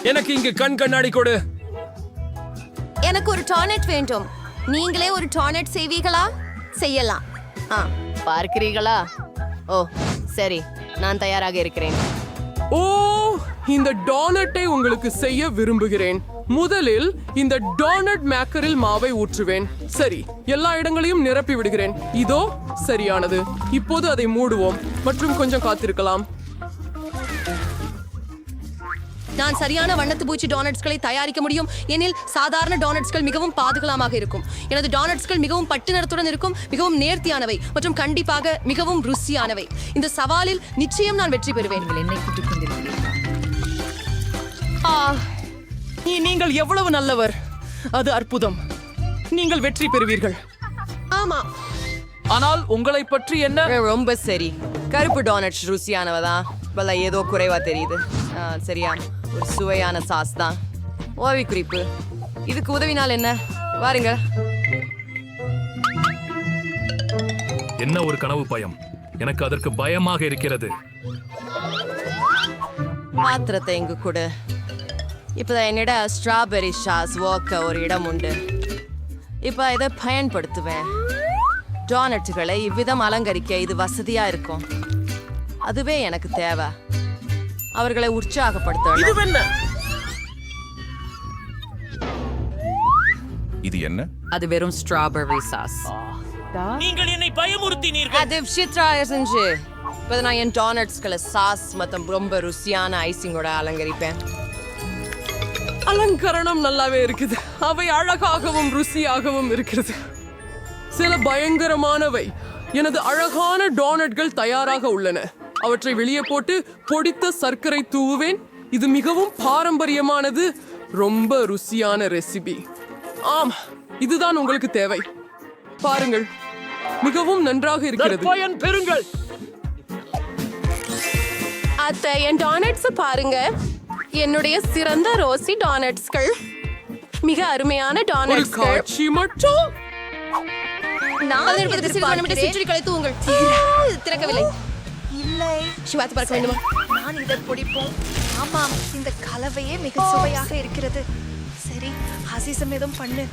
எனக்கு இங்கு கண் கண்ணாடி கொடு. எனக்கு ஒரு டார்னட் வேண்டும். நீங்களே ஒரு டார்னட் செய்வீங்களா? செய்யலாம். பார்க்கிறீர்களா? ஓ சரி, நான் தயாராக இருக்கிறேன். ஓ, இந்த டோனட்டை உங்களுக்கு செய்ய விரும்புகிறேன். முதலில் இந்த டோனட் மேக்கரில் மாவை ஊற்றுவேன். சரி, எல்லா இடங்களையும் நிரப்பி விடுகிறேன். இதோ சரியானது. இப்போது அதை மூடுவோம் மற்றும் கொஞ்சம் காத்திருக்கலாம். நான் சரியான வண்ணத்து பூச்சி டோனட்ஸ்களை தயாரிக்க முடியும் எனில் சாதாரண டோனட்ஸ்கள் மிகவும் பாதுகாப்பாக இருக்கும். எனது டோனட்ஸ்கள் மிகவும் பட்டு நிறத்துடன் இருக்கும், மிகவும் நேர்த்தியானவை மற்றும் கண்டிப்பாக மிகவும் ருசியானவை. இந்த சவாலில் நிச்சயம் நான் வெற்றி பெறுவேன். நீங்கள் எவ்வளவு நல்லவர்! அது அற்புதம். நீங்கள் வெற்றி பெறுவீர்கள். ஆமா, ஆனால் உங்களை பற்றி என்ன? ரொம்ப சரி. கருப்பு டோனட்ஸ் ருசியானவதான். பல ஏதோ குறைவா தெரியுது. சரியா, ஒரு சுவையான சாஸ் தான். ஓவி குறிப்பு, இதுக்கு உதவினால் என்ன? வாருங்க. என்ன ஒரு கனவு பயம்! எனக்கு அதற்கு பயமாக இருக்கிறது. பாத்திரத்தை இங்கு கொடு. இப்போதான் என்னிட ஸ்ட்ராபெரி சாஸ் ஓக்க ஒரு இடம் உண்டு. இப்போ இதை பயன்படுத்துவேன். டோனட்டுகளை இவ்விதம் அலங்கரிக்க இது வசதியா இருக்கும். அதுவே எனக்கு தேவை. அவர்களை உற்சாகப்படுத்த. இது என்ன? அது வெறும் ஸ்ட்ராபெரி சாஸ். நீங்கள் என்னை பயமுறுத்தினீர்கள். அது விசித்ரா செஞ்சு இப்போ நான் என் டோனட்ஸ்களை சாஸ் மற்றும் ரொம்ப ருசியான ஐசிங்கோட அலங்கரிப்பேன். அலங்கரணம் நல்லாவே இருக்குது. அவை அழகாகவும் ருசியாகவும் இருக்கிறது. சில பயங்கரமானவை. எனது அழகான டோனட்கள் தயாராக உள்ளன. அவற்றை வெளியே போட்டு பொடித்த சர்க்கரை தூவுவேன். இது மிகவும் பாரம்பரியமானது, ரொம்ப ருசியான ரெசிபி. ஆம், இதுதான் உங்களுக்கு தேவை. பாருங்கள், மிகவும் நன்றாக இருக்கிறது. பயன் பெறுங்கள். அத்தை, என் டானட்ஸ் பாருங்க. என்னுடைய சிறந்த ரோசி டானட்ஸ்கள், மிக அருமையான ஒரு டானட்ஸ்கள். காட்சி மட்டும். நான் சுற்றி கழித்து உங்கள் திறக்கவில்லை. இல்லை, சிவாத்து பார்க்க வேண்டுமா? நான் இதை பிடிப்போம். ஆமாம், இந்த கலவையே மிக சுவையாக இருக்கிறது. சரி, அசிசமேதம் பண்ணு.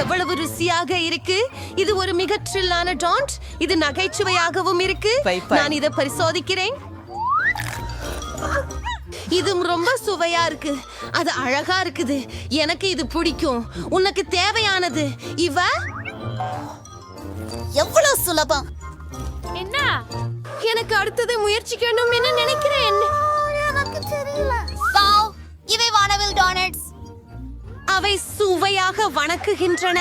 எவ்வளவு ருசியாக இருக்கு! இது ஒரு மிக த்ரில்லான டான்ட். இது நகைச்சுவையாகவும் இருக்கு. நான் இதை பரிசோதிக்கிறேன். இது ரொம்ப சுவையா இருக்கு. அது அழகா இருக்குது. எனக்கு இது பிடிக்கும். உனக்கு தேவையானது இவ எவ்வளவு சுலபம்! என்ன? எனக்கு அடுத்தது முயற்சிக்கணும் என்று நினைக்கிறேன். எனக்கு தெரியல. வாவ், இவை வானவில் டோனட்ஸ். அவை சுவையாக வணக்குகின்றன.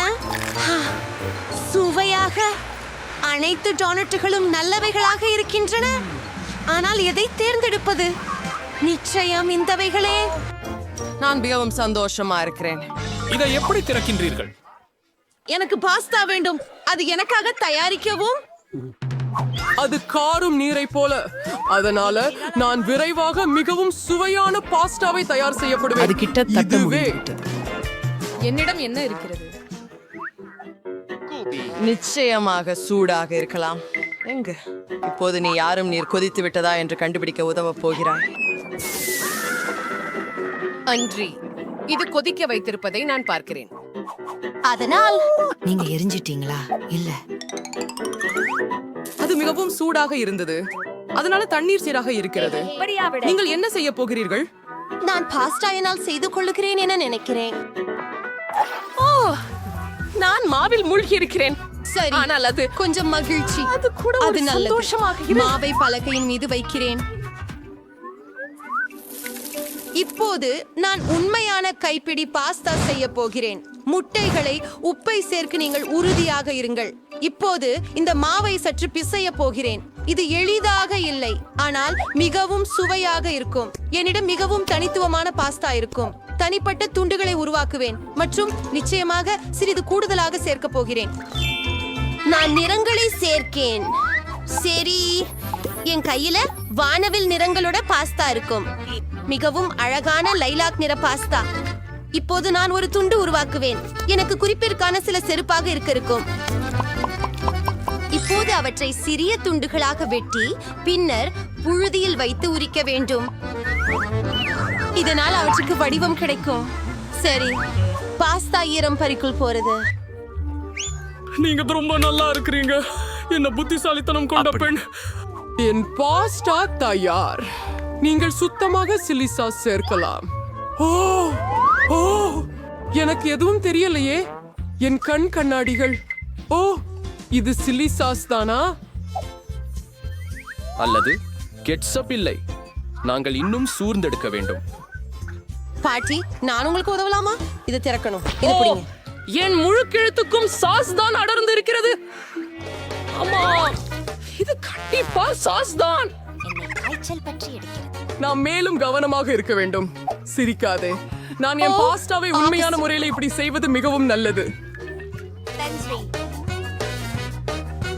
சுவையாக. அனைத்து டோனட்டுகளும் நல்லவைகளாக இருக்கின்றன. ஆனால் எதை தேர்ந்தெடுப்பது? நிச்சயம் இந்தவைகளே. நான் மிகவும் சந்தோஷமா இருக்கிறேன். இதை எப்படி திறக்கின்றீர்கள்? எனக்கு பாஸ்தா வேண்டும். அது எனக்காக தயாரிக்கவும். அது காரும் நீரை போல. அதனால நான் விரைவாக மிகவும் சுவையான பாஸ்டாவை தயார் செய்யப்படுவேன். அது கிட்டத்தட்ட இதுவே. என்னிடம் என்ன இருக்கிறது? நிச்சயமாக சூடாக இருக்கலாம். எங்க இப்போது நீ யாரும் நீர் கொதித்து விட்டதா என்று கண்டுபிடிக்க உதவ போகிறாய். அன்றி, இது கொதிக்க வைத்திருப்பதை நான் பார்க்கிறேன். அதனால் நீங்க எரிஞ்சிட்டீங்களா? இல்ல, அது மிகவும் சூடாக இருந்தது. அதனால தண்ணீர் சீராக இருக்கிறது. நீங்கள் என்ன செய்ய போகிறீர்கள்? நான் பாஸ்தா என்னால் செய்து கொள்ளுகிறேன் என நினைக்கிறேன். ஓ, நான் மாவில் மூழ்கி இருக்கிறேன். சரி, ஆனால் அது கொஞ்சம் மகிழ்ச்சி. அது கூட ஒரு அது நல்லது. சந்தோஷமாகிறது. மாவை பலகையின் மீது வைக்கிறேன். இப்போது நான் உண்மையான கைப்பிடி பாஸ்தா செய்ய போகிறேன். முட்டைகளை உப்பை சேர்க்க நீங்கள் உறுதியாக இருங்கள். இப்போது இந்த மாவை சற்று பிசைய போகிறேன். இது எளிதாக இல்லை, ஆனால் மிகவும் சுவையாக இருக்கும். என்னிடம் மிகவும் தனித்துவமான பாஸ்தா இருக்கும். தனிப்பட்ட துண்டுகளை உருவாக்குவேன் மற்றும் நிச்சயமாக சிறிது கூடுதலாக சேர்க்க போகிறேன். நான் நிறங்களை சேர்க்கேன். சரி, என் கையில வானவில் நிறங்களோட பாஸ்தா இருக்கும். மிகவும் அழகான லைலாக் நிற பாஸ்தா. இப்போது நான் ஒரு துண்டு உருவாக்குவேன். எனக்கு குறிப்பிற்கான சில செருப்பாக இருக்கும். இப்போது அவற்றை சிறிய துண்டுகளாக வெட்டி பின்னர் புழுதியில் வைத்து உரிக்க வேண்டும். இதனால் அவற்றுக்கு வடிவம் கிடைக்கும். சரி, பாஸ்தா ஈரம் பறிக்குள் போறது. நீங்க ரொம்ப நல்லா இருக்கிறீங்க. என்ன புத்திசாலித்தனம் கொண்ட பெண். என் பாஸ்டா தயார். நீங்கள் சுத்தமாக சில்லி சாஸ் சேர்க்கலாம். ஓ ஓ, எனக்கு எதுவும் தெரியலையே. என் கண் கண்ணாடிகள். ஓ, இது சில்லி சாஸ் தானா? அல்லது கெட்சப் இல்லை. நாங்கள் இன்னும் சூர்ந்தெடுக்க வேண்டும். பாட்டி, நான் உங்களுக்கு உதவலாமா? இது திறக்கணும். இது பிடிங்க. என் முழு கிழத்துக்கும் சாஸ் தான் அடர்ந்து இருக்கிறது. ஆமா, இது கண்டிப்பா சாஸ் தான். நாம் மேலும் கவனமாக இருக்க வேண்டும். சிரிக்காதே. நான் என் பாஸ்டாவை உண்மையான முறையில் இப்படி செய்வது மிகவும் நல்லது.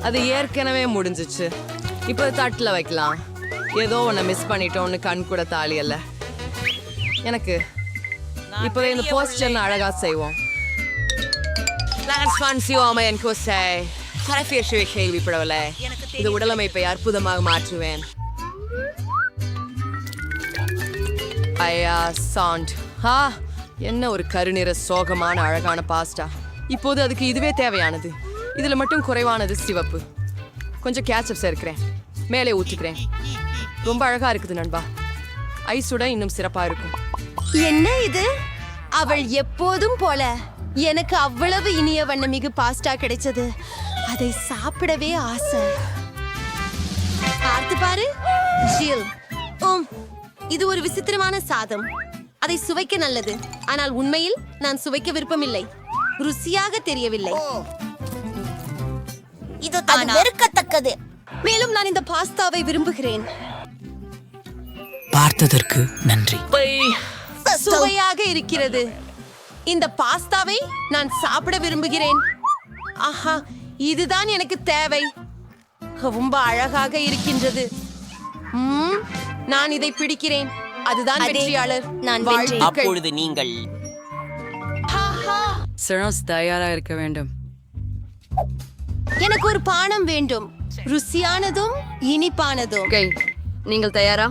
அது ஏற்கனவே முடிஞ்சிச்சு. இப்போ தட்டுல வைக்கலாம். ஏதோ ஒன்ன மிஸ் பண்ணிட்டோம்னு கண் கூட தாலி அல்ல எனக்கு. இப்போவே இந்த போஸ்டர் அழகா செய்வோம். கேள்விப்படவில்லை. இது உடலமைப்பை அற்புதமாக மாற்றுவேன். ஐயா சாண்ட். என்ன ஒரு கருநிற சோகமான அழகான பாஸ்டா. இப்போது அதுக்கு இதுவே தேவையானது. இதுல மட்டும் குறைவானது சிவப்பு. கொஞ்சம் கேட்சப் சேர்க்கிறேன். மேலே ஊற்றிக்கிறேன். ரொம்ப அழகா இருக்குது நண்பா. ஐஸுட இன்னும் சிறப்பா இருக்கும். என்ன இது? அவள் எப்போதும் போல எனக்கு அவ்வளவு இனிய வண்ணமிகு பாஸ்டா கிடைச்சது. அதை சாப்பிடவே ஆசை. பார்த்து பாரு ஜில். இது ஒரு விசித்திரமான சாதம். அதை சுவைக்க நல்லது, ஆனால் உண்மையில் நான் சுவைக்க விருப்பமில்லை. ருசியாக தெரியவில்லை. இது வெறுக்கத்தக்கது. மேலும் நான் இந்த பாஸ்தாவை விரும்புகிறேன். பார்த்ததற்கு நன்றி. சுவையாக இருக்கிறது. இந்த பாஸ்தாவை நான் சாப்பிட விரும்புகிறேன். ஆஹா, இதுதான் எனக்கு தேவை. ரொம்ப அழகாக இருக்கின்றது. நான் இதை பிடிக்கிறேன். அதுதான் வெற்றியாளர். நான் அப்பொழுது நீங்கள் தயாரா இருக்க வேண்டும். எனக்கு ஒரு பானம் வேண்டும். ருசியானதும் இனிப்பானதும். நீங்கள் தயாரா?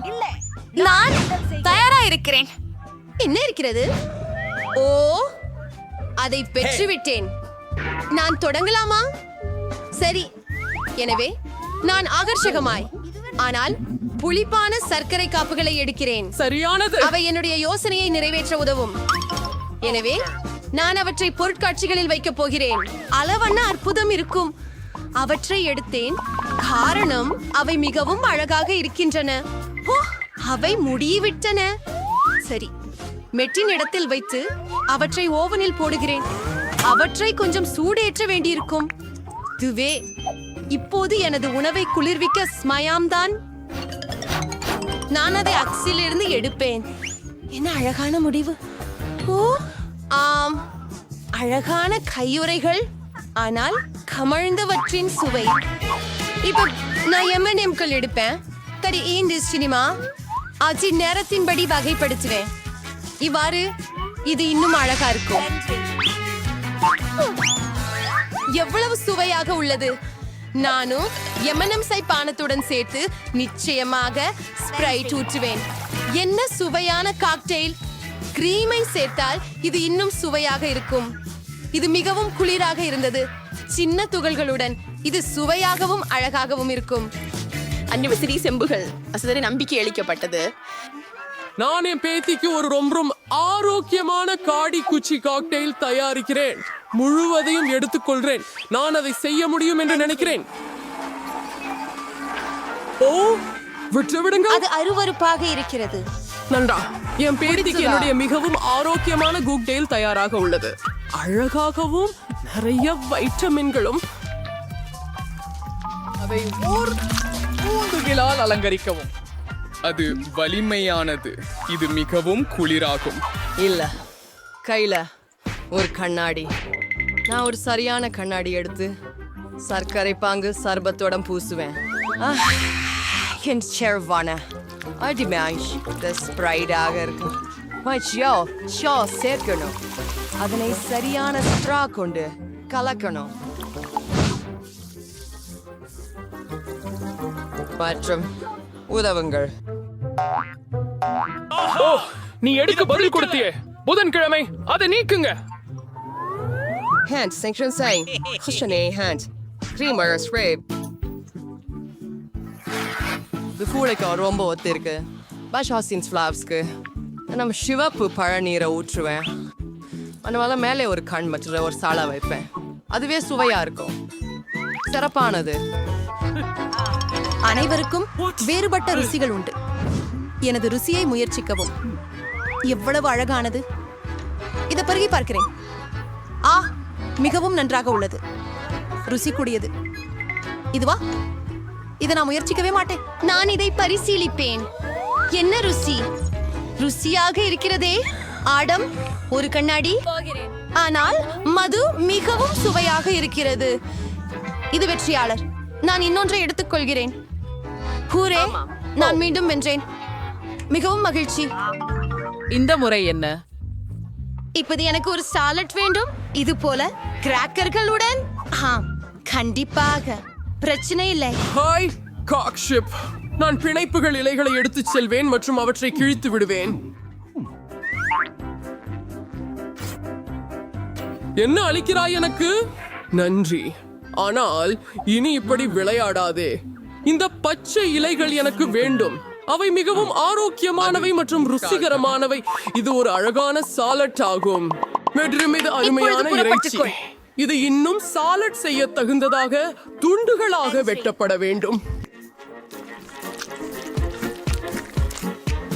நான் தயாரா இருக்கிறேன். என்ன இருக்கிறது? ஓ, அதை பெற்றுவிட்டேன். நான் தொடங்கலாமா? சரி, எனவே நான் ஆகர்ஷகமாய் ஆனால் புளிப்பான சர்க்கரை காப்புகளை எடுக்கிறேன். சரியானது. அவை என்னுடைய யோசனையை நிறைவேற்ற உதவும். எனவே நான் அவற்றை பொருட்காட்சிகளில் வைக்கப் போகிறேன். அளவண்ண அற்புதம் இருக்கும். அவற்றை எடுத்தேன். காரணம் அவை மிகவும் அழகாக இருக்கின்றன. அவை முடிவிட்டன. சரி, மெட்டின் இடத்தில் வைத்து அவற்றை ஓவனில் போடுகிறேன். அவற்றை கொஞ்சம் சூடேற்ற வேண்டியிருக்கும். இதுவே இப்போது எனது உணவை குளிர்விக்க ஸ்மயாம் தான். நான் அதை அக்ஸிலிருந்து எடுப்பேன். என்ன அழகான முடிவு. ஓ ஆம், அழகான கையுறைகள், ஆனால் கமழ்ந்தவற்றின் சுவை. இப்ப நான் M&Mகள் எடுப்பேன். கடி இந்த சினிமா ஆட்சி நேரத்தின்படி வகைப்படுத்துவேன். இவ்வாறு இது இன்னும் அழகா இருக்கும். எவ்வளவு சுவையாக உள்ளது. நானும் M&M's பானத்துடன் சேர்த்து நிச்சயமாக ஸ்ப்ரைட் ஊற்றுவேன். என்ன சுவையான காக்டெயில். கிரீமை சேர்த்தால் இது இன்னும் சுவையாக இருக்கும். இது மிகவும் குளிராக இருந்தது. சின்ன துகள்களுடன் இது சுவையாகவும் அழகாகவும் இருக்கும். அன்னிவசரி செம்புகள் அசதரை நம்பிக்கை அளிக்கப்பட்டது. நான் என் பேத்திக்கு ஒரு ரொம்ப ஆரோக்கியமான காடி குச்சி காக்டெயில் தயாரிக்கிறேன். முழுவதையும் எடுத்துக்கொள்கிறேன். நான் அதை செய்ய முடியும் என்று நினைக்கிறேன். ஓ, விட்டுவிடுங்க. அது அருவருப்பாக இருக்கிறது. நன்றா, என் பேத்திக்கு என்னுடைய மிகவும் ஆரோக்கியமான காக்டெயில் தயாராக உள்ளது. அழகாகவும் நிறைய வைட்டமின்களும். அதை ஊதுகிலால் அலங்கரிக்கவும். அது வலிமையானது. இது மிகவும் குளிராகும். இல்ல, கையில ஒரு கண்ணாடி. நான் ஒரு சரியான கண்ணாடி எடுத்து சர்க்கரை பாங்கு சர்பத்தோட பூசுவேன். என் செர்வான அடிமேஷ் ஸ்ப்ரைடாக இருக்கு. சேர்க்கணும். அதனை சரியான ஸ்ட்ரா கொண்டு கலக்கணும். மற்றும் உதவுங்கள். ஓ, நீ எடுக்க பதில் கொடுத்தியே. புதன்கிழமை அதை நீக்குங்க. Hand synchronizing. Kushane hand. Creamer spray. இது பூளைக்கு ரொம்ப ஒத்து இருக்கு. பாஷாசின்ஸ் ஃப்ளாப்ஸ்க்கு நம்ம சிவப்பு பழநீரை ஊற்றுவேன். அதனால மேலே ஒரு கண் மற்ற ஒரு சாலா வைப்பேன். அதுவே சுவையா இருக்கும். சிறப்பானது. அனைவருக்கும் வேறுபட்ட ருசிகள் உண்டு. எனது ருசியை முயற்சிக்கவும். எவ்வளவு அழகானது. இதை பருகி பார்க்கிறேன். ஆ, மிகவும் நன்றாக உள்ளது. ருசி கூடியது. இதுவா? இதை நான் முயற்சிக்கவே மாட்டேன். நான் இதை பரிசீலிப்பேன். என்ன ருசி? ருசியாக இருக்கிறதே. ஆடம், ஒரு கண்ணாடி. ஆனால் மது மிகவும் சுவையாக இருக்கிறது. இது வெற்றியாளர். நான் இன்னொன்றை எடுத்துக்கொள்கிறேன். ஹூரே, நான் மீண்டும் வென்றேன். மிகவும் மகிழ்ச்சி. இந்த முறை என்ன? இப்போது எனக்கு ஒரு சாலட் வேண்டும். இது போல கிராக்கர்களுடன். கண்டிப்பாக பிரச்சனை இல்லை. ஹாய் காக்ஷிப். நான் பிணைப்புகள் இலைகளை எடுத்துச் செல்வேன் மற்றும் அவற்றை கிழித்து விடுவேன். என்ன அளிக்கிறாய் எனக்கு? நன்றி. ஆனால் இனி இப்படி விளையாடாதே. இந்த பச்சை இலைகள் எனக்கு வேண்டும். அவை மிகவும் ஆரோக்கியமானவை மற்றும் ருசிகரமானவை. இது ஒரு அழகான சாலட் ஆகும். மற்றும் இது அருமையான இறைச்சி. இது இன்னும் சாலட் செய்ய தகுந்ததாக துண்டுகளாக வெட்டப்பட வேண்டும்.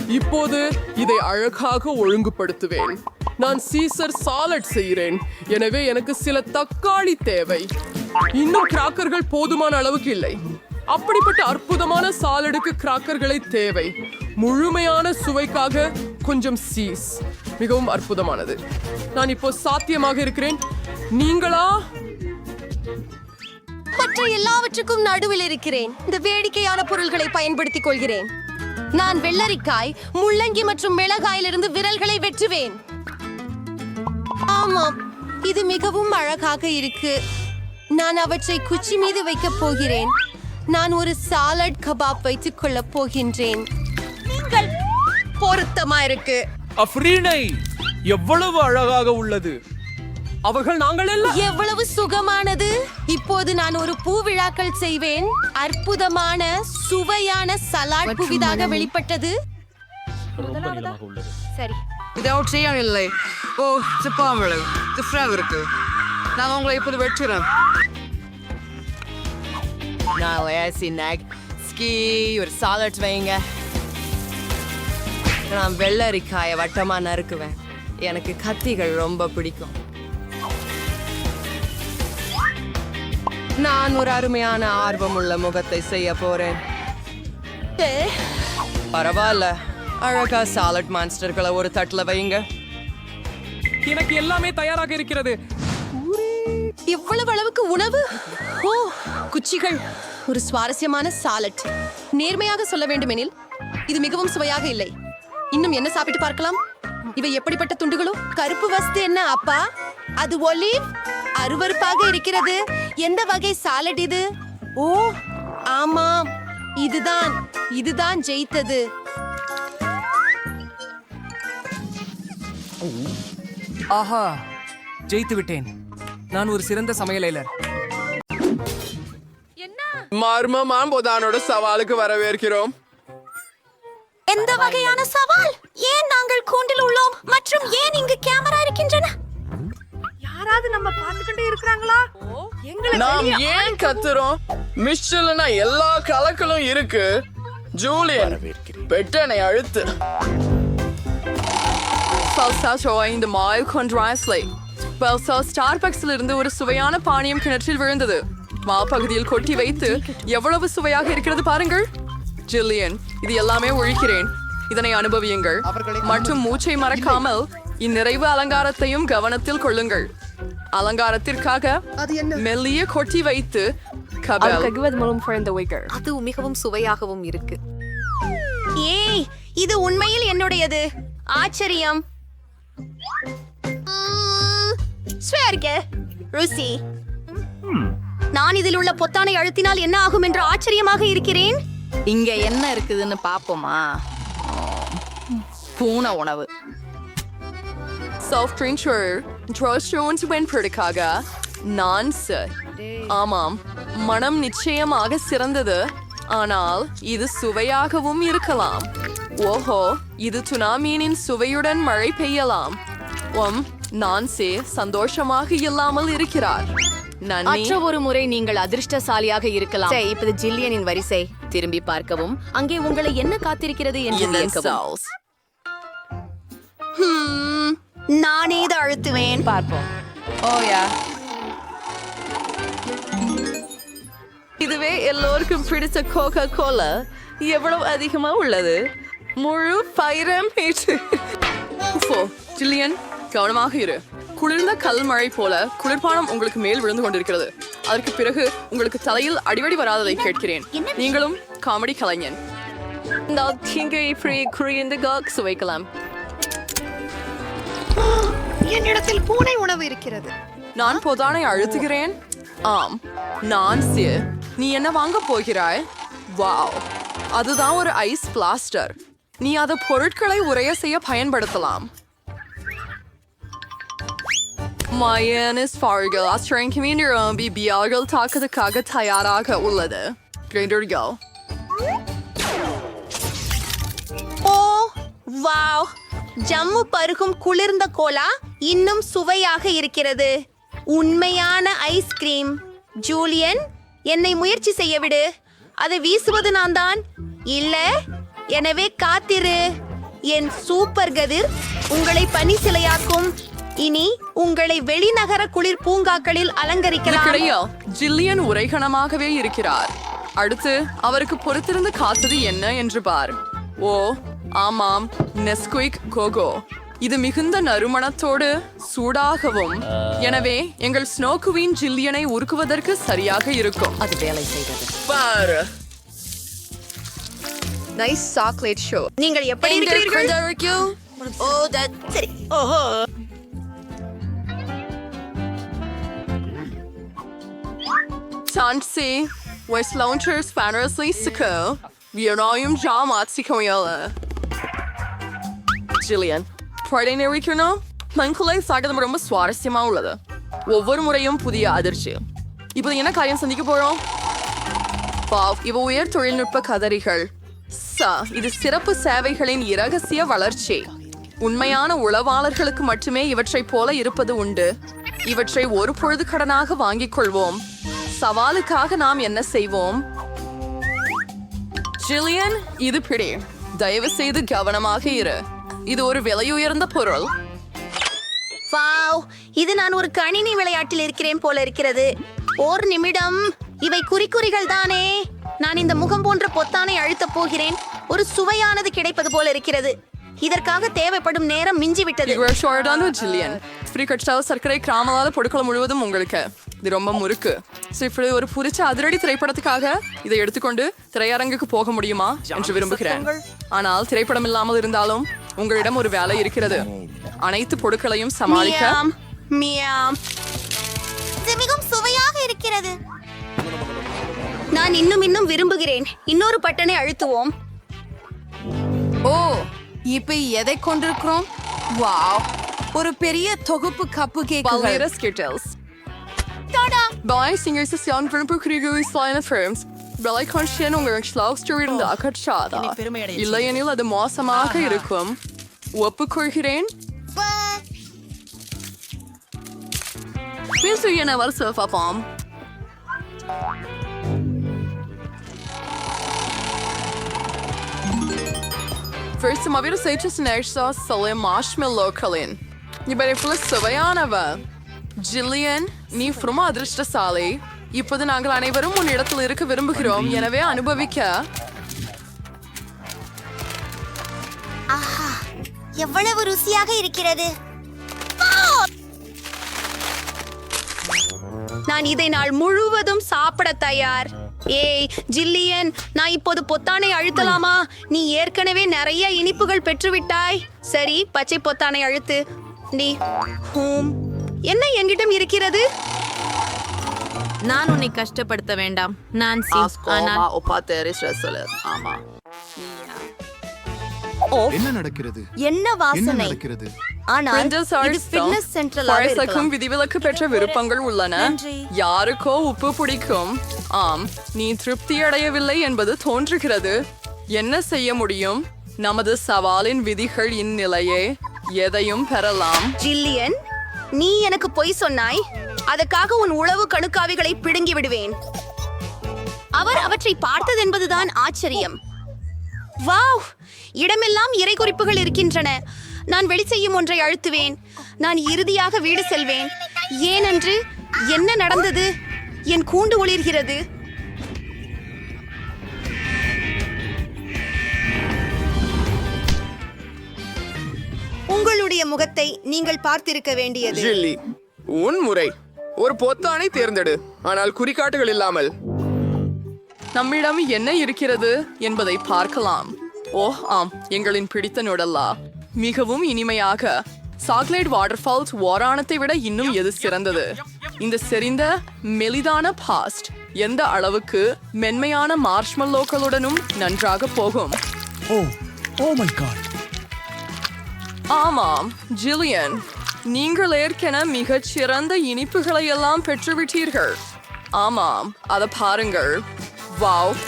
இப்போது இதை அழகாக ஒழுங்குபடுத்துவேன். நான் சீசர் சாலட் செய்கிறேன். எனவே எனக்கு சில தக்காளி தேவை. இன்னும் கிராக்கர்கள் போதுமான அளவுக்கு இல்லை. அப்படிப்பட்ட அற்புதமான சாலடுக்கு கிராக்கர்களை தேவை. முழுமையான சுவைக்காக கொஞ்சம் சீஸ். மிகவும் அற்புதமானது. நான் இப்போ சாத்தியமாக இருக்கிறேன். நீங்களா? மற்ற எல்லாவற்றுக்கும் நடுவில் இருக்கிறேன். இந்த வேடிக்கையான பொருள்களை பயன்படுத்திக் கொள்கிறேன். நான் வெள்ளரிக்காய், முள்ளங்கி மற்றும் மிளகாயிலிருந்து விரல்களை வெட்டுவேன். ஆமாம், இது மிகவும் அழகாக இருக்கு. நான் அவற்றை குச்சி மீது வைக்கப் போகிறேன். நான் ஒரு சாலட் கபாப் வைத்துக் கொள்ளப் போகின்றேன். நீங்கள் பொருத்தமா இருக்கு. அஃப்ரீனை எவ்வளவு அழகாக உள்ளது. அவர்கள் நாங்கள் எல்லாம் எவ்வளவு சுகமானது. இப்போது நான் ஒரு பூவிழாக்கள் செய்வேன். அற்புதமான சுவையான சலாட் புதிதாக வெளிப்பட்டது. சரி, Without இல்லை. ஓ, சிப்பாமலை. டிஃப்ரெண்ட் இருக்கு. நான் உங்களை இப்போது வெட்டுறேன். நான் லேசினாக் ஸ்கீ ஒரு சாலட் வைங்க. நான் வெள்ளரிக்காயை வட்டமா நறுக்குவேன். எனக்கு கத்திகள் ரொம்ப பிடிக்கும். நான் ஒரு அருமையான ஆர்வமுள்ள முகத்தை செய்ய போறேன். பரவாயில்ல, அழகா சாலட் மான்ஸ்டர்களை ஒரு தட்டுல வைங்க. எனக்கு எல்லாமே தயாராக இருக்கிறது. எவ்வளவு அளவுக்கு உணவு. ஓ, குச்சிகள். ஒரு சுவாரஸ்யமான சாலட். நேர்மையாக சொல்ல வேண்டுமெனில் இது மிகவும் சுவையாக இல்லை. இன்னும் என்ன சாப்பிட்டு பார்க்கலாம். இவை எப்படிப்பட்ட துண்டுகளோ. கருப்பு வஸ்து என்ன அப்பா? அது ஒலிவ். அருவருப்பாக இருக்கிறது. எந்த வகை சாலட் இது? ஓ ஆமாம், இதுதான் ஜெயித்தது. ஆஹா, ஜெயித்து விட்டேன். நான் ஒரு சிறந்த சமையலாளர். மர்ம மாம்போதானோட சவாலுக்கு வரவேற்கிறோம். எந்த வகையான சவால்? ஏன் நாங்கள் கூண்டில் உள்ளோம் மற்றும் ஏன் இங்கு கேமரா இருக்கின்றன? யாராவது நம்ம பார்த்துக்கிட்டே இருக்கிறாங்களா? நாம் ஏன் கத்துறோம்? மிஷல்னா எல்லா கலக்களும் இருக்கு. ஜூலியன், பெட்டனை அழுத்து. இந்த மாய் கொன்றாஸ்லை. ஸ்டார்பக்ஸ்ல இருந்து ஒரு சுவையான பானியம் கிணற்றில் விழுந்தது. மாப்பகுதியில் கொட்டி வைத்து எவ்வளவு சுவையாக இருக்கிறது பாருங்கள். ஜில்லியன், இது எல்லாமே ஒழிக்கிறேன். இதனை அனுபவியுங்கள் மற்றும் மூச்சை மறக்காமல் இந்நிறைவு அலங்காரத்தையும் கவனத்தில் கொள்ளுங்கள். அலங்காரத்திற்காக மெல்லிய கொட்டி வைத்து அது மிகவும் சுவையாகவும் இருக்கு. ஏய், இது உண்மையில் என்னுடையது. ஆச்சரியம். ருசி. நான் இதில் உள்ள பொத்தானை அழுத்தினால் என்ன ஆகும் என்று ஆச்சரியமாக இருக்கிறேன். இங்க என்ன இருக்குதுன்னு பாப்போமா? பூனை உணவு. சாஃப்ட் ட்ரிங்க் ட்ரோஸ்டோன்ஸ் வெண்பொருளுக்காக நான் சார். ஆமாம், மனம் நிச்சயமாக சிறந்தது, ஆனால் இது சுவையாகவும் இருக்கலாம். ஓஹோ, இது துனா மீனின் சுவையுடன் மழை பெய்யலாம். நான்சே சந்தோஷமாக இல்லாமல் இருக்கிறார். நன்றி. மற்ற ஒரு முறை நீங்கள் அதிர்ஷ்டசாலியாக இருக்கலாம். சரி, இப்போது ஜில்லியனின் வரிசை திரும்பி பார்க்கவும். அங்கே உங்களை என்ன காத்திருக்கிறது என்று இந்த இயக்கவும். sauce. நானே இதை அழுத்துவேன். பார்ப்போம். இதுவே எல்லோருக்கும் பிடிச்ச கோகா கோலா எவ்வளவு அதிகமா உள்ளது? முழு 500 ஜில்லியன், கவனமாக இரு. குளிர்ந்த கல் மழை போல குளிர்பானம் உங்களுக்கு மேல் விழுந்து கொண்டிருக்கிறது. அதற்கு பிறகு உங்களுக்கு தலையில் அடிவடி வராததை கேட்கிறேன். நீங்களும் காமெடி கலைஞன். சுவைக்கலாம். என்னிடத்தில் பூனை உணவு இருக்கிறது. நான் பொதானை அழுத்துகிறேன். ஆம், நான் நீ என்ன வாங்க போகிறாய்? வாவ், அதுதான் ஒரு ஐஸ் பிளாஸ்டர். நீ அதை பொருட்களை உறைய செய்ய பயன்படுத்தலாம். மயனிஸ் ஃபார்கள் ஆஸ்திரேலியன் நிரம்பி பியார்கள் தாக்குதலுக்காக தயாராக உள்ளது. கிரைண்டர்கள். ஓ வாவ், ஜம்மு பருகும் குளிர்ந்த கோலா இன்னும் சுவையாக இருக்கிறது. உண்மையான ஐஸ்கிரீம். ஜூலியன், என்னை முயற்சி செய்ய விடு. அதை வீசுவது நான் தான். இல்ல, எனவே காத்திரு. என் சூப்பர் கதிர் உங்களை பனி சிலையாக்கும். இனி உங்களை வெளிநகர குளிர் பூங்காக்களில் அலங்கரிக்கலாம். கிடையாது, ஜில்லியன் உரைகணமாகவே இருக்கிறார். அடுத்து அவருக்கு பொறுத்திருந்து காத்தது என்ன என்று பார். ஓ ஆமாம், நெஸ்குயிக் கோகோ. இது மிகுந்த நறுமணத்தோடு சூடாகவும், எனவே எங்கள் ஸ்னோ குவீன் ஜில்லியனை உருக்குவதற்கு சரியாக இருக்கும். அது வேலை செய்தது. பார், நைஸ் சாக்லேட் ஷோ. நீங்கள் எப்படி இருக்கிறீர்கள்? ஓ சரி. ஓஹோ, Tansi, West Launchers Fantasy Siko, Vietnam Jamatsi Koyala. Jillian, Friday Nerikino, Mankule சாகதம் ரொம்ப சுவாரஸ்யமா உள்ளது. ஒவ்வொரு முறையும் புதிய அதிர்ச்சி. இப்போ என்ன காரியம் சந்திக்க போறோம்? இவ உயர் தொழில்நுட்ப கதறிகள். இது சிறப்பு சேவைகளின் இரகசிய வளர்ச்சி. உண்மையான உளவாளர்களுக்கு மட்டுமே இவற்றை போல இருப்பது உண்டு. இவற்றை ஒரு பொழுது கடனாக வாங்கிக் கொள்வோம். சவாலுக்காக நாம் என்ன செய்வோம்? ஜில்லியன், இது பிடி. தயவு செய்து கவனமாக இரு. இது ஒரு விலையுயர்ந்த பொருள். வாவ், இது நான் ஒரு கணினி விளையாட்டில் இருக்கிறேன் போல இருக்கிறது. ஒரு நிமிடம், இவை குறிக்குறிகள் தானே? நான் இந்த முகம் போன்ற பொத்தானை அழுத்தப் போகிறேன். ஒரு சுவையானது கிடைப்பது போல இருக்கிறது. இதற்காக தேவைப்படும் நேரம் மிஞ்சிவிட்டது. ஜில்லியன், சர்க்கரை கிராமலாத பொருட்கள் முழுவதும் உங்களுக்கு. இது ரொம்ப முறுக்கு. இப்படி ஒரு புரிச்ச அதிரடி திரைப்படத்துக்காக இதை எடுத்துக்கொண்டு திரையரங்குக்கு போக முடியுமா என்று விரும்புகிறேன். ஆனால் திரைப்படம் இல்லாமல் இருந்தாலும் உங்களிடம் ஒரு வேலை இருக்கிறது. அனைத்து பொருட்களையும் சமாளிக்க. இது மிகவும் சுவையாக இருக்கிறது. நான் இன்னும் விரும்புகிறேன். இன்னொரு பட்டனை அழுத்துவோம். ஓ, இப்ப எதை கொண்டிருக்கிறோம்? வாவ், ஒரு பெரிய தொகுப்பு கப்பு கேக்குகள். Skittles. Bei Singersation Kriegui Slime Firms. Belai Conscien உங்கள் Schlauster இருந்த அகற்றாதா. இல்லையெனில் அது மோசமாக இருக்கும். ஒப்புக்கொள்கிறேன். Willst du hier was zu verformen? First mal wieder seht ihr nächstes Jahr soll Marshmallow Colin. Ich bin voll சுவையானவ. ஜில்லியன், நீ ரொம்ப அதிர்ஷ்டசாலி. இப்போது நாங்கள் அனைவரும் உன் இடத்தில் இருக்க விரும்புகிறோம். எனவே அனுபவிக்க. ஆஹா, எவ்வளவு ருசியாக இருக்கிறது. நான் இதை நாள் முழுவதும் சாப்பிட தயார். ஏய் ஜில்லியன், நான் இப்போது பொத்தானை அழுத்தலாமா? நீ ஏற்கனவே நிறைய இனிப்புகள் பெற்றுவிட்டாய். சரி, பச்சை பொத்தானை அழுத்து. நீ என்ன என்கிட்டம் இருக்கிறது? நான் உன்னை கஷ்டப்படுத்த வேண்டாம் நான்சி. ஆனால் என்ன நடக்கிறது என்ன வாசனை நடக்கிறது ஆனால் இது fitness central-ஆக பழசக்கும் இருக்கலாம். விதிவிலக்கு பெற்ற விருப்பங்கள் உள்ளன. நன்றி. யாருக்கோ உப்பு பிடிக்கும். ஆம், நீ திருப்தி அடையவில்லை என்பது தோன்றுகிறது. என்ன செய்ய முடியும்? நமது சவாலின் விதிகள் இந்நிலையே. எதையும் பெறலாம். ஜில்லியன், நீ எனக்கு பொய் சொன்னாய். அதற்காக உன் உளவு கணுக்காவிகளை பிடுங்கி விடுவேன். அவர் அவற்றை பார்த்தது என்பதுதான் ஆச்சரியம். வாவ், இடமெல்லாம் இறை குறிப்புகள் இருக்கின்றன. நான் வெளி செய்யும் ஒன்றை அழுத்துவேன். நான் இறுதியாக வீடு செல்வேன். ஏனென்று என்ன நடந்தது? என் கூண்டு ஒளிர்கிறது. உங்களுடைய முகத்தை நீங்கள் பார்த்திருக்க வேண்டியது. ஜில்லி, உன் முறை. ஒரு பொத்தானை தேர்ந்தெடு, ஆனால் குறிகாட்டுகள் இல்லாமல். நம்மிடம் என்ன இருக்கிறது என்பதை பார்க்கலாம். ஓ ஆம், எங்களின் பிடித்த நுடல்லா மிகவும் இனிமையாக. சாக்லேட் வாட்டர்ஃபால்ஸ் ஓராணத்தை விட இன்னும் எது சிறந்தது? இந்த செறிந்த மெலிதான பாஸ்ட் எந்த அளவுக்கு மென்மையான மார்ஷ்மல்லோக்களுடனும் நன்றாக போகும். ஆமாம் ஜில்லியன், நீங்கள் ஏற்கனவே மிகச் சிறந்த இனிப்புகளை எல்லாம் பெற்றுவிட்டீர்கள். ஆமாம், அதை பாருங்கள். வாவ்,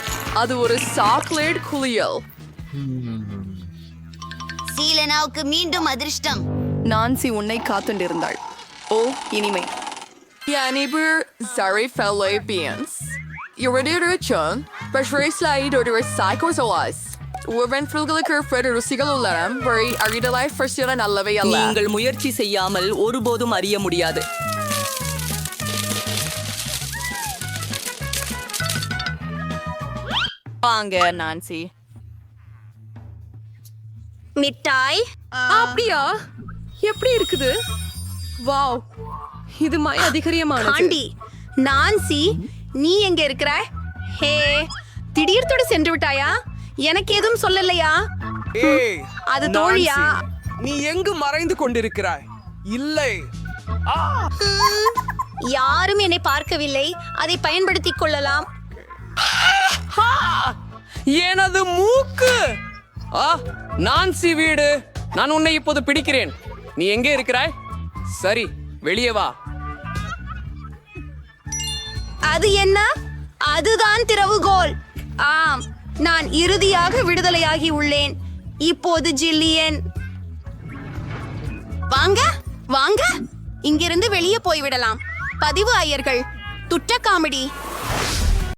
அது ஒரு சாக்லேட் குளியல். சீலனாவுக்கு மீண்டும் அதிர்ஷ்டம். நான்சி உன்னை காத்துண்டிருந்தாள். ஓ இனிமை. Janiber Zarifalabians. Iridation, Bashrislide or Psychosolas. உவென்ஃபில்களுக்கு ஃப்ரெட் ருசிகள் உள்ளன. வரை அரிடலாய் ஃப்ரெஷ்ஷியல நல்லவை அல்ல. நீங்கள் முயற்சி செய்யாமல் ஒருபோதும் அறிய முடியாது. வாங்க நான்சி. மிட்டாய். அப்படியா? எப்படி இருக்குது? வாவ், இது அதிகரியமானது. ஆண்டி, நான்சி, நீ எங்க இருக்கிற? ஹே, திடீர்த்தோடு சென்று விட்டாயா? எனக்கு எதுவும் சொல்லலையா? ஏய், அது தோழியா? நான்சி, நீ எங்கு மறைந்து கொண்டிருக்கிறாய்? இல்லை. யாரும் என்னை பார்க்கவில்லை. அதை பயன்படுத்திக் கொள்ளலாம். எனது மூக்கு! நான்சி வீடு. நான் உன்னை இப்போது பிடிக்கிறேன். நீ எங்கே இருக்கிறாய்? சரி, வெளியே வா. அது என்ன? அதுதான் திறவுகோல். ஆம், நான் இறுதியாக விடுதலையாகி உள்ளேன். இப்போது ஜில்லியன், வாங்க வாங்க, இங்கிருந்து வெளியே போய்விடலாம். பதிவு ஐயர்கள், துட்ட காமெடி.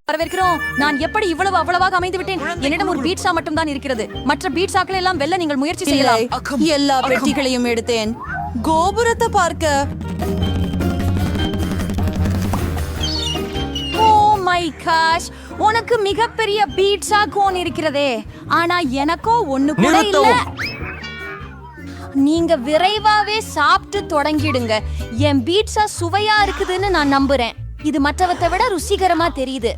வரவேற்கிறோம். நான் எப்படி அவ்வளவாக அமைந்து விட்டேன். என்னிடம் ஒரு பீட்சா மட்டும் தான் இருக்கிறது. மற்ற பீட்சாக்களை எல்லாம் வெல்ல நீங்கள் முயற்சி செய்யலாம். எல்லா பெட்டிகளையும் எடுத்தேன். கோபுரத்தை பார்க்க. ஓ மை காஷ், உனக்கு மிகப்பெரிய பீட்சா கோன் இருக்கிறதே, ஆனா எனக்கோ ஒண்ணு கூட இல்ல. நீங்க விரைவாவே சாப்பிட்டு தொடங்கிடுங்க. என் பீட்சா சுவையா இருக்குதுன்னு நான் நம்புறேன். இது மற்றவத்தை விட ருசிகரமா தெரியுது.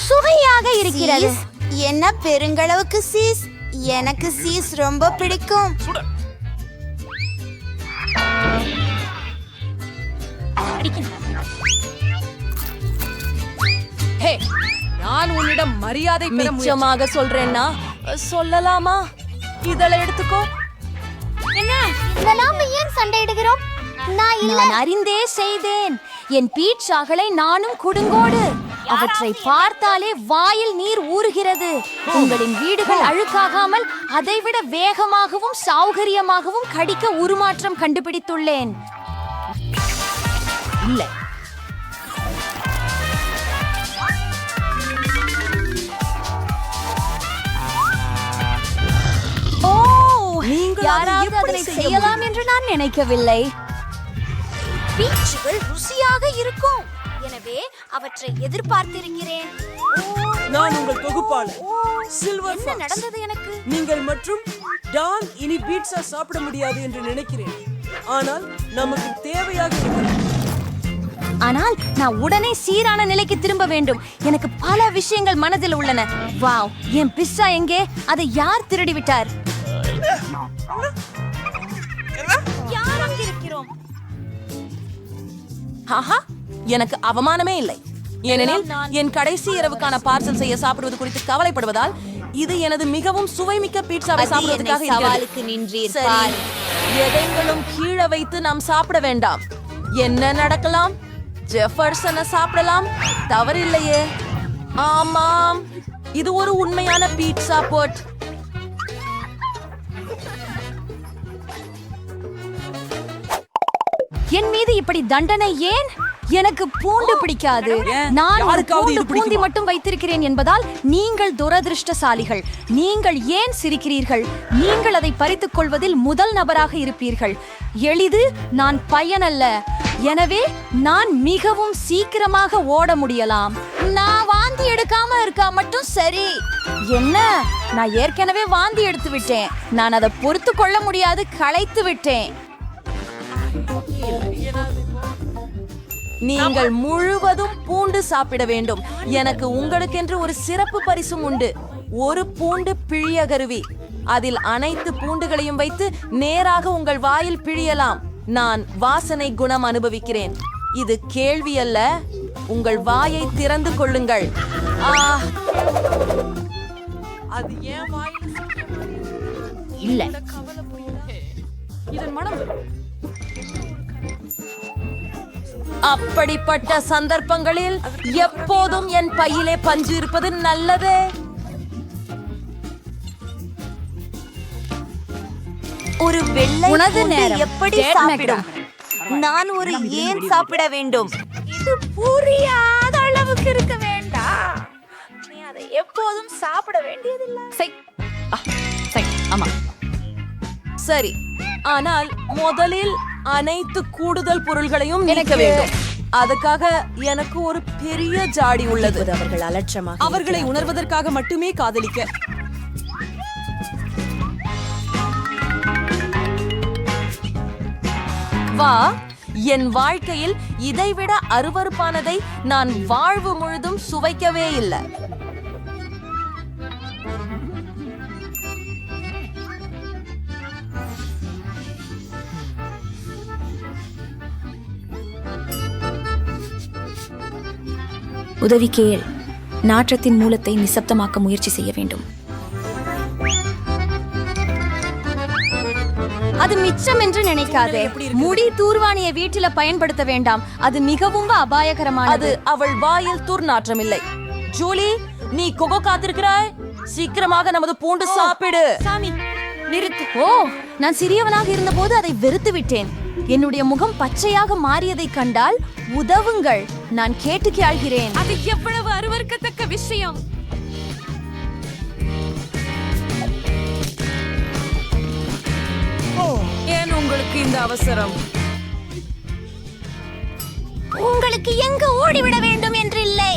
சுவையாக இருக்கிறது. என்ன பெருங்களவுக்கு சீஸ்? எனக்கு சீஸ் ரொம்ப பிடிக்கும். ஹே, நான் உன்னிடம் மரியாதை பெற நிச்சயமாக சொல்றேன்னா சொல்லலாமா? இதெல்லாம் எடுத்துக்கோ. என்ன இதெல்லாம் ஏன் சண்டையிடுகிறோம்? நான் அறிந்தே செய்தேன். என் பீட்சாக்களை நானும் குடுங்கோடு. அவற்றை பார்த்தாலே வாயில் நீர் ஊறுகிறது. உங்களின் வீடுகள் அழுக்காகாமல் அதைவிட வேகமாகவும் சௌகரியமாகவும் கடிக்க உருமாற்றம் கண்டுபிடித்துள்ளேன். இல்லை, யாராவது அதனை செய்யலாம் என்று நான் நினைக்கவில்லை. பீட்சுகள் ருசியாக இருக்கும். எனவே அவற்றை எதிர்பார்த்திருக்கிறேன். நான் உங்கள் தொகுப்பாளர் சில்வர் என்ன நடந்தது எனக்கு? நீங்கள் மற்றும் டான் இனி பீட்சா சாப்பிட முடியாது என்று நினைக்கிறேன். ஆனால் நமக்கு தேவையாக இருக்கிறது. ஆனால் நான் உடனே சீரான நிலைக்கு திரும்ப வேண்டும். எனக்கு பல விஷயங்கள் மனதில் உள்ளன. வாவ், என் பிஸ்ஸா எங்கே? அதை யார் திருடி விட்டார்? யார் ஆஹா, எனக்கு அவமானமே இல்லை. ஏனெனில் என் கடைசி இரவுக்கான பார்சல் செய்ய சாப்பிடுவது குறித்து கவலைப்படுவதால் இது எனது மிகவும் சுவைமிக்க பீட்சாவை சாப்பிடுவதற்காக இருக்கிறது. சரி, எதைகளும் கீழே வைத்து நாம் சாப்பிட வேண்டாம். என்ன நடக்கலாம்? ஜெஃபர்சனை சாப்பிடலாம், தவறில்லையே. ஆமாம், இது ஒரு உண்மையான பீட்சா போட். என் மீது இப்படி தண்டனை ஏன்? எனக்கு பூண்டு பிடிக்காது. நான் ஒரு பூந்தி மட்டும் வைத்திருக்கிறேன் என்பதால் நீங்கள் துரதிருஷ்டசாலிகள். நீங்கள் ஏன் சிரிக்கிறீர்கள்? நீங்கள் அதை பறித்துக் கொள்வதில் முதல் நபராக இருப்பீர்கள். எளிது, நான் பையனல்ல. எனவே நான் மிகவும் சீக்கிரமாக ஓட முடியலாம். நான் வாந்தி எடுக்காம இருக்கா மட்டும் சரி. என்ன? நான் ஏற்கனவே வாந்தி எடுத்து விட்டேன். நான் அதை பொறுத்து கொள்ள முடியாது, களைத்து விட்டேன். நீங்கள் முழுவதும் பூண்டு சாப்பிட வேண்டும். எனக்கு உங்களுக்கென்று ஒரு சிறப்பு பரிசும் உண்டு. ஒரு பூண்டு பிழிய கருவி. அதில் அனைத்து பூண்டுகளையும் வைத்து நேராக உங்கள் வாயில் பிழியலாம். நான் வாசனை குணம் அனுபவிக்கிறேன். இது கேள்வி அல்ல. உங்கள் வாயை திறந்து கொள்ளுங்கள். அது ஏன் வாயில் இல்ல. இதன் மனம் அப்படிப்பட்ட சந்தர்ப்பங்களில் எப்போதும் என் பையிலே பஞ்சு இருப்பது நல்லது. ஒரு வெள்ளை உனது பூண்டு நேரம். எப்படி Dead சாப்பிடும்? நான் ஒரு ஏன் சாப்பிட வேண்டும்? இது புரியாத அளவுக்கு இருக்க வேண்டாம். நீ அதை எப்போதும் சாப்பிட வேண்டியதில்லை. ஆமா. சரி, ஆனால் முதலில் அனைத்து கூடுதல் பொருள்களையும் நீக்க வேண்டும். அதுக்காக எனக்கு ஒரு பெரிய ஜாடி உள்ளது. அவர்கள் அலட்சமாக அவர்களை உணர்வதற்காக மட்டுமே காதலிக்க. வா, என் வாழ்க்கையில் இதைவிட அருவருப்பானதை நான் வாழ்வு முழுதும் சுவைக்கவே இல்லை. உதவி கேள். நாற்றத்தின் மூலத்தை நிசப்தமாக்க முயற்சி செய்ய வேண்டும். அது மிச்சம் என்று நினைக்காதே. முடி தூர்வாணியை வீட்டில பயன்படுத்த வேண்டாம். அது மிகவும் அபாயகரமானது. அது அவள் வாயில் துர்நாற்றம் இல்லை. ஜூலி, நீ கொகோ காத்திருக்கிறாய். சீக்கிரமாக நமது பூண்டு சாப்பிடு. சாமி, நிறுத்து. ஓ, நான் சிறியவனாக இருந்தபோது அதை வெறுத்து விட்டேன். என்னுடைய முகம் பச்சையாக மாறியதை கண்டால் உதவுங்கள். நான் கேட்டு கேள்கிறேன். அது எவ்வளவு அருவருக்கத்தக்க விஷயம். ஏன் உங்களுக்கு இந்த அவசரம்? உங்களுக்கு எங்க ஓடிவிட வேண்டும் என்று இல்லை.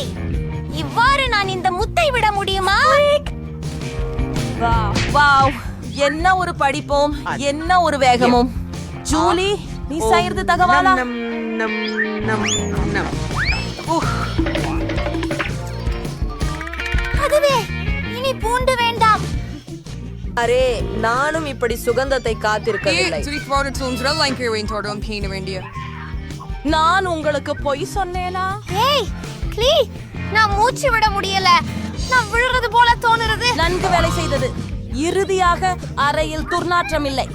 இவ்வாறு நான் இந்த முத்தை விட முடியுமா? வாவ், என்ன ஒரு படிப்போம், என்ன ஒரு வேகமும். ஜூலி, நீ செய்யறது தகவலா? அதுவே, இனி பூண்டு வேண்டாம். அரே, நானும் இப்படி சுகந்தத்தை காத்திருக்கவில்லை. நான் உங்களுக்கு பொய் சொன்னேனா? ஏய், க்ளீ, நான் மூச்சு விட முடியல. நான் விழுறது போல தோணுறது. நன்கு வேலை செய்தது. இறுதியாக அறையில் துர்நாற்றம் இல்லை.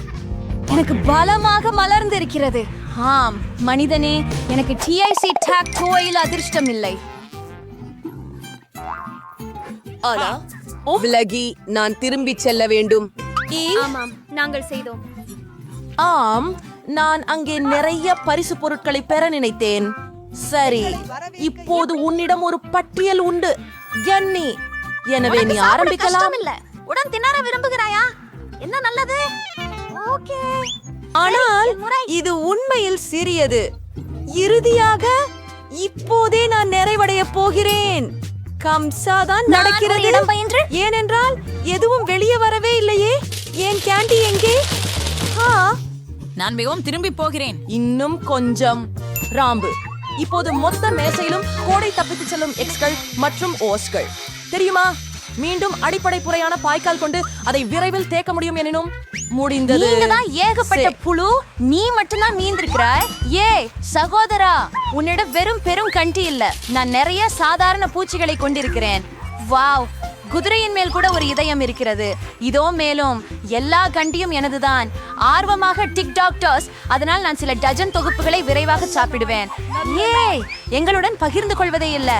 எனக்கு பலமாக மலர்ந்திருக்கிறது. ஆம் மனிதனே, எனக்கு டிஐசி டாக் கோயில் அதிர்ஷ்டம் இல்லை. ஆனா விலகி நான் திரும்பி செல்ல வேண்டும். ஆமாம், நாங்கள் செய்தோம். ஆம், நான் அங்கே நிறைய பரிசு பொருட்களை பெற நினைத்தேன். சரி, இப்போது உன்னிடம் ஒரு பட்டியல் உண்டு கன்னி. எனவே நீ ஆரம்பிக்கலாம். இல்ல, உடன் திணற விரும்புகிறாயா? என்ன நல்லது. ஓகே. ஆனால் இது உண்மையில் சிறியது. இறுதியாக இப்போதே நான் நிறைவடைய போகிறேன். கம்சாதான் நடக்கிறது. ஏனென்றால் எதுவும் வெளியே வரவே இல்லையே. ஏன் கேண்டி எங்கே? நான் மிகவும் திரும்பி போகிறேன். இன்னும் கொஞ்சம். ராம்பு, இப்போது மொத்த மேசையிலும் கோடை தப்பித்து செல்லும் எக்ஸ்கள் மற்றும் ஓஸ்கள் தெரியுமா? மீண்டும் அடிப்படை புறையான பாய்க்கால் கொண்டு அதை விரைவில் தேக்க முடியும் எனினும் முடிந்தது. நீங்க தான் ஏகப்பட்ட புழு, நீ மட்டும்தான் மீந்திருக்கிறாய். சகோதரா, உன்னிடம் வெறும் பெரும் கண்டி இல்ல, நான் நிறைய சாதாரண பூச்சிகளை கொண்டிருக்கிறேன். வாவ், குதிரையின் மேல் கூட ஒரு இதயம் இருக்கிறது. இதோ மேலும் எல்லா கண்டியும் எனதுதான். ஆர்வமாக டிக் டாக்டர்ஸ், அதனால் நான் சில டஜன் தொகுப்புகளை விரைவாக சாப்பிடுவேன். எங்களுடன் பகிர்ந்து கொள்வதே இல்ல.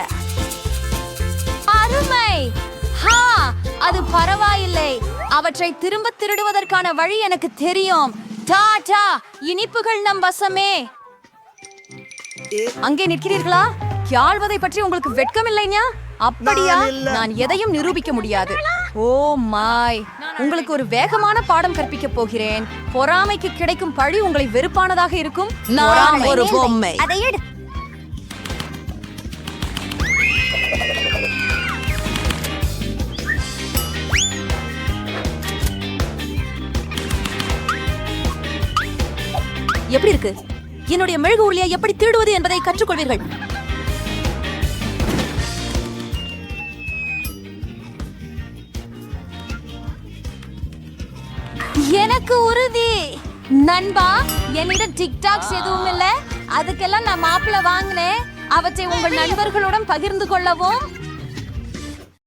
அருமை. அது பரவாயில்லை, அவற்றை திரும்ப திருடுவதற்கான வழி எனக்கு தெரியும். டாடா, இனிப்புகள் நம் வசமே. அங்கே நிற்கிறீர்களா? ஆள்வதை பற்றி உங்களுக்கு வெட்கம் இல்லையா? அப்படியா? நான் எதையும் நிரூபிக்க முடியாது. ஓ மாய், உங்களுக்கு ஒரு வேகமான பாடம் கற்பிக்க போகிறேன். பொறாமைக்கு கிடைக்கும் பழி உங்களை வெறுப்பானதாக இருக்கும். நான் ஒரு பொம்மை. அதை எடு. எப்படி இருக்கு? என்னுடைய மெழுகு உருளையை எப்படி திருடுவது என்பதை கற்றுக்கொள்வீர்கள். எனக்கு உறுதி நண்பா, என்னிடம் டிக்டாக்ஸ் எதுவும் இல்ல. அதுக்கெல்லாம் நான் மாப்பிள்ள வாங்கினேன். அவற்றை உங்கள் நண்பர்களுடன் பகிர்ந்து கொள்ளவும்